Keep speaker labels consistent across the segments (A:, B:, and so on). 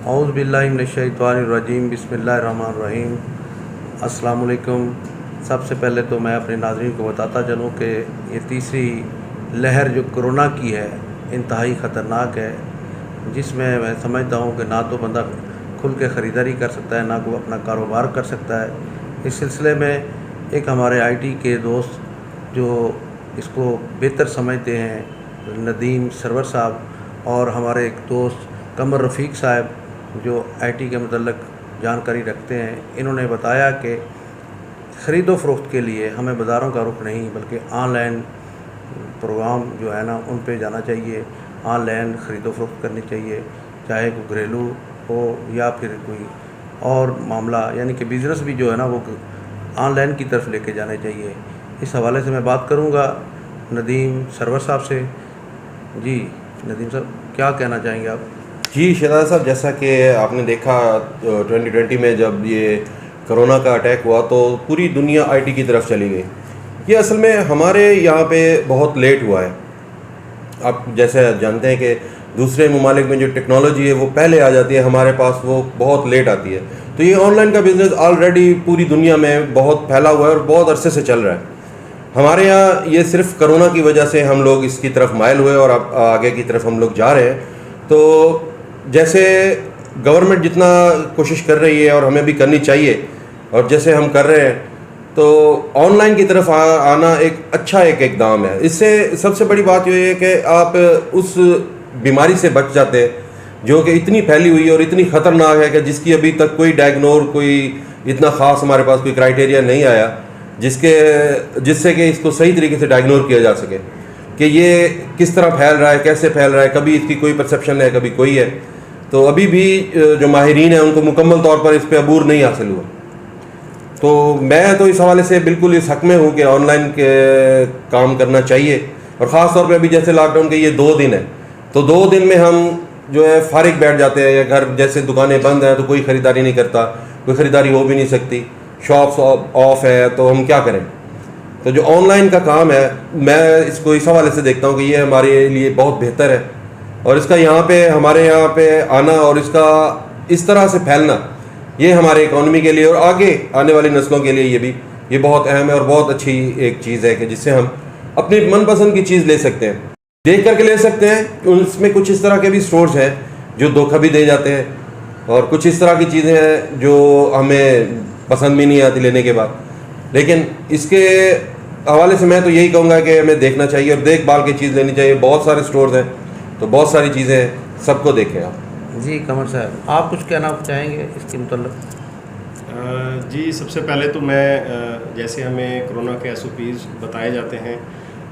A: औज़ु बिल्लाहि मिनश्शैतानिर्रजीम बिस्मिल्लाहिर्रहमानिर्रहीम। अस्सलाम वालेकुम। सबसे पहले तो मैं अपने नाज़रीन को बताता चलूँ कि ये तीसरी लहर जो कोरोना की है इंतहाई ख़तरनाक है, जिसमें मैं समझता हूँ कि ना तो बंदा खुल के ख़रीदारी कर सकता है, ना कोई अपना कारोबार कर सकता है। इस सिलसिले में एक हमारे आईटी के दोस्त जो इसको बेहतर समझते हैं, नदीम सरवर साहब, और हमारे एक दोस्त कमर रफ़ीक साहब जो आईटी के मतलब जानकारी रखते हैं, इन्होंने बताया कि ख़रीदो फ़रोख्त के लिए हमें बाज़ारों का रुख नहीं बल्कि ऑनलाइन प्रोग्राम जो है ना उन पे जाना चाहिए। ऑनलाइन ख़रीदो फ़रोख्त करनी चाहिए, चाहे कोई घरेलू हो या फिर कोई और मामला, यानी कि बिज़नेस भी जो है ना वो ऑनलाइन की तरफ लेके जाने चाहिए। इस हवाले से मैं बात करूँगा नदीम सरवर साहब से। जी नदीम साहब, क्या कहना चाहेंगे आप?
B: जी शहजाद साहब, जैसा कि आपने देखा 2020 में जब ये कोरोना का अटैक हुआ तो पूरी दुनिया आईटी की तरफ चली गई। ये असल में हमारे यहाँ पे बहुत लेट हुआ है। आप जैसे जानते हैं कि दूसरे ममालिक में जो टेक्नोलॉजी है वो पहले आ जाती है, हमारे पास वो बहुत लेट आती है। तो ये ऑनलाइन का बिज़नेस ऑलरेडी पूरी दुनिया में बहुत फैला हुआ है और बहुत अरसे से चल रहा है। हमारे यहाँ ये सिर्फ कोरोना की वजह से हम लोग इसकी तरफ माइल हुए और अब आगे की तरफ हम लोग जा रहे हैं। तो जैसे गवर्नमेंट जितना कोशिश कर रही है और हमें भी करनी चाहिए और जैसे हम कर रहे हैं, तो ऑनलाइन की तरफ आना एक अच्छा एक इकदाम है। इससे सबसे बड़ी बात ये है कि आप उस बीमारी से बच जाते हैं जो कि इतनी फैली हुई है और इतनी ख़तरनाक है कि जिसकी अभी तक कोई इतना ख़ास हमारे पास कोई क्राइटेरिया नहीं आया जिससे कि इसको सही तरीके से डायग्नोर किया जा सके कि ये किस तरह फैल रहा है, कैसे फैल रहा है। कभी इसकी कोई परसेप्शन है, कभी कोई है। तो अभी भी जो माहिरीन हैं उनको मुकम्मल तौर पर इस पर अबूर नहीं हासिल हुआ। तो मैं तो इस हवाले से बिल्कुल इस हक़ में हूँ कि ऑनलाइन के काम करना चाहिए। और ख़ास तौर पे अभी जैसे लॉकडाउन के ये 2 दिन है, तो 2 दिन में हम जो है फारिग बैठ जाते हैं, या घर जैसे दुकानें बंद हैं तो कोई ख़रीदारी नहीं करता, कोई ख़रीदारी हो भी नहीं सकती, शॉप्स ऑफ है, तो हम क्या करें। तो जो ऑनलाइन का काम है मैं इसको इस हवाले से देखता हूँ कि ये हमारे लिए बहुत बेहतर है। और इसका हमारे यहाँ पे आना और इसका इस तरह से फैलना, ये हमारे इकॉनमी के लिए और आगे आने वाली नस्लों के लिए ये बहुत अहम है और बहुत अच्छी एक चीज़ है कि जिससे हम अपनी मनपसंद की चीज़ ले सकते हैं, देख करके ले सकते हैं। उसमें कुछ इस तरह के भी स्टोर्स हैं जो धोखा भी दे जाते हैं, और कुछ इस तरह की चीज़ें हैं जो हमें पसंद भी नहीं आती लेने के बाद। लेकिन इसके हवाले से मैं तो यही कहूँगा कि हमें देखना चाहिए और देखभाल की चीज़ लेनी चाहिए। बहुत सारे स्टोर्स हैं, तो बहुत सारी चीज़ें हैं, सबको देखें आप।
A: जी कमर साहब, आप कुछ कहना चाहेंगे इसके मतलब?
C: जी सबसे पहले तो मैं जैसे हमें कोरोना के SOPs बताए जाते हैं,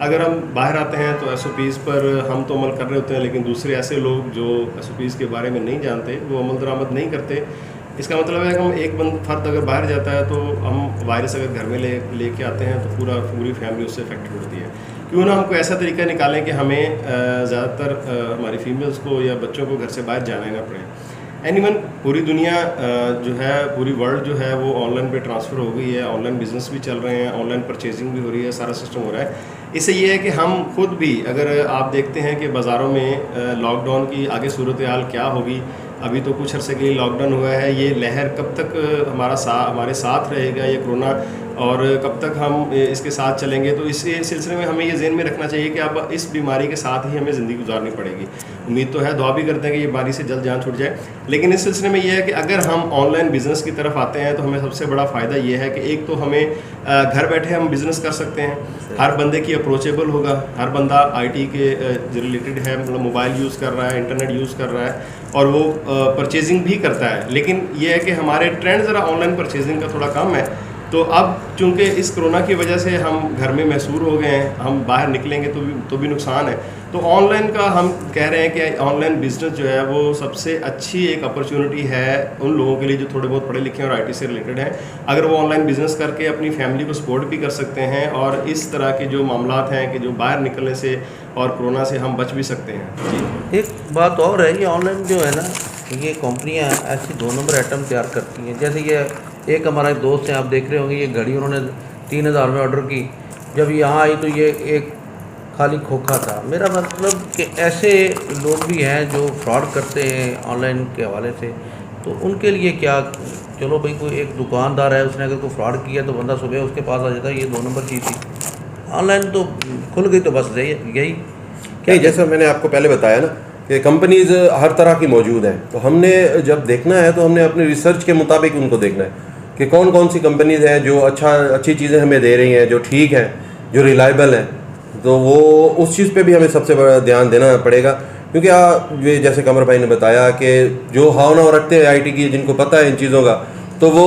C: अगर हम बाहर आते हैं तो SOPs पर हम तो अमल कर रहे होते हैं, लेकिन दूसरे ऐसे लोग जो SOPs के बारे में नहीं जानते वो अमल दरामद नहीं करते। इसका मतलब है कि हम एक फ़र्द अगर बाहर जाता है तो हम वायरस अगर घर में लेके आते हैं तो पूरी फैमिली उससे अफेक्टेड होती है। क्यों ना हमको ऐसा तरीका निकालें कि हमें ज़्यादातर हमारी फीमेल्स को या बच्चों को घर से बाहर जाना ही ना पड़े। एनीवन पूरी दुनिया जो है, पूरी वर्ल्ड जो है वो ऑनलाइन पे ट्रांसफ़र हो गई है। ऑनलाइन बिज़नेस भी चल रहे हैं, ऑनलाइन परचेजिंग भी हो रही है, सारा सिस्टम हो रहा है। इससे ये है कि हम खुद भी, अगर आप देखते हैं कि बाज़ारों में लॉकडाउन की आगे सूरत हाल क्या होगी, अभी तो कुछ अरसे के लिए लॉकडाउन हुआ है, ये लहर कब तक हमारे साथ रहेगा ये कोरोना, और कब तक हम इसके साथ चलेंगे। तो इस सिलसिले में हमें ये ज़हन में रखना चाहिए कि अब इस बीमारी के साथ ही हमें ज़िंदगी गुजारनी पड़ेगी। उम्मीद तो है, दुआ भी करते हैं कि ये बीमारी से जल्द जान छूट जाए। लेकिन इस सिलसिले में ये है कि अगर हम ऑनलाइन बिज़नेस की तरफ आते हैं तो हमें सबसे बड़ा फ़ायदा ये है कि एक तो हमें घर बैठे हम बिज़नेस कर सकते हैं, हर बंदे की अप्रोचेबल होगा, हर बंदा IT के रिलेटेड है, मतलब मोबाइल यूज़ कर रहा है, इंटरनेट यूज़ कर रहा है और वो परचेजिंग भी करता है। लेकिन ये है कि हमारे ट्रेंड ज़रा ऑनलाइन परचेजिंग का थोड़ा कम है। तो अब चूँकि इस कोरोना की वजह से हम घर में महसूर हो गए हैं, हम बाहर निकलेंगे तो भी नुकसान है। तो ऑनलाइन का हम कह रहे हैं कि ऑनलाइन बिज़नेस जो है वो सबसे अच्छी एक अपॉर्चुनिटी है उन लोगों के लिए जो थोड़े बहुत पढ़े लिखे हैं और IT से रिलेटेड हैं। अगर वो ऑनलाइन बिज़नेस करके अपनी फैमिली को सपोर्ट भी कर सकते हैं और इस तरह के जो मामलात हैं कि जो बाहर निकलने से और कोरोना से हम बच भी सकते हैं। जी
A: एक बात और है, ये ऑनलाइन जो है ना, ये कंपनियां ऐसी 2 नंबर आइटम तैयार करती हैं। जैसे ये एक हमारा एक दोस्त है, आप देख रहे होंगे, ये घड़ी उन्होंने 3000 में ऑर्डर की, जब यहाँ आई तो ये एक खाली खोखा था। मेरा मतलब कि ऐसे लोग भी हैं जो फ्रॉड करते हैं ऑनलाइन के हवाले से, तो उनके लिए क्या, चलो भाई कोई एक दुकानदार है, उसने अगर कोई फ्रॉड किया तो बंदा सुबह उसके पास आ जाता है, ये 2 नंबर चीज़ थी। ऑनलाइन तो खुल गई तो बस यही
B: नहीं, जैसा मैंने आपको पहले बताया ना कि कंपनीज हर तरह की मौजूद हैं, तो हमने जब देखना है तो हमने अपनी रिसर्च के मुताबिक उनको देखना है कि कौन कौन सी कंपनीज हैं जो अच्छी चीज़ें हमें दे रही हैं, जो ठीक हैं, जो रिलायबल हैं। तो वो उस चीज़ पे भी हमें सबसे बड़ा ध्यान देना पड़ेगा, क्योंकि ये जैसे कमर भाई ने बताया कि जो भावना रखते हैं आईटी की, जिनको पता है इन चीज़ों का, तो वो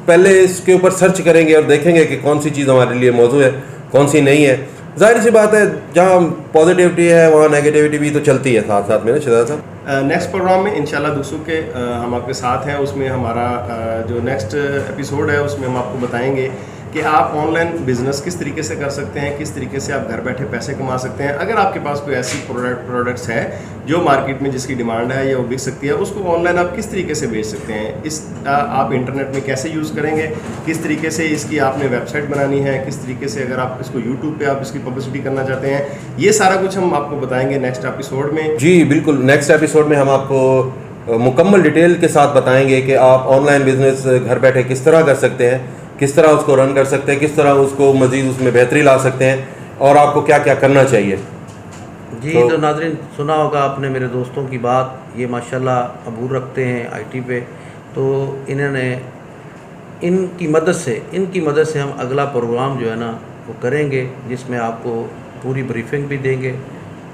B: पहले इसके ऊपर सर्च करेंगे और देखेंगे कि कौन सी चीज़ हमारे लिए मौजूद है, कौन सी नहीं है। जाहिर सी बात है, जहाँ पॉजिटिविटी है वहाँ नेगेटिविटी भी तो चलती है साथ साथ में ना शहजाद साहब।
C: नेक्स्ट प्रोग्राम में इंशाल्लाह दूसरों के हम आपके साथ हैं, उसमें हमारा जो नेक्स्ट एपिसोड है उसमें हम आपको बताएंगे कि आप ऑनलाइन बिजनेस किस तरीके से कर सकते हैं, किस तरीके से आप घर बैठे पैसे कमा सकते हैं। अगर आपके पास कोई ऐसी प्रोडक्ट्स है जो मार्केट में जिसकी डिमांड है या वो बिक सकती है, उसको ऑनलाइन आप किस तरीके से बेच सकते हैं, आप इंटरनेट में कैसे यूज़ करेंगे, किस तरीके से इसकी आपने वेबसाइट बनानी है, किस तरीके से अगर आप इसको यूट्यूब पे आप इसकी पब्लिसिटी करना चाहते हैं, ये सारा कुछ हम आपको बताएंगे नेक्स्ट एपिसोड में।
B: जी बिल्कुल, नेक्स्ट एपिसोड में हम आपको मुकम्मल डिटेल के साथ बताएंगे कि आप ऑनलाइन बिजनेस घर बैठे किस तरह कर सकते हैं, किस तरह उसको रन कर सकते हैं, किस तरह उसको मज़ीद उसमें बेहतरी ला सकते हैं, और आपको क्या क्या करना चाहिए।
A: जी तो नाज़रीन, सुना होगा आपने मेरे दोस्तों की बात, ये माशाल्लाह अबूर रखते हैं आईटी पे, तो इन्होंने इनकी मदद से हम अगला प्रोग्राम जो है ना वो करेंगे, जिसमें आपको पूरी ब्रीफिंग भी देंगे।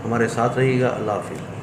A: हमारे साथ रहिएगा। अल्लाह हाफिज़।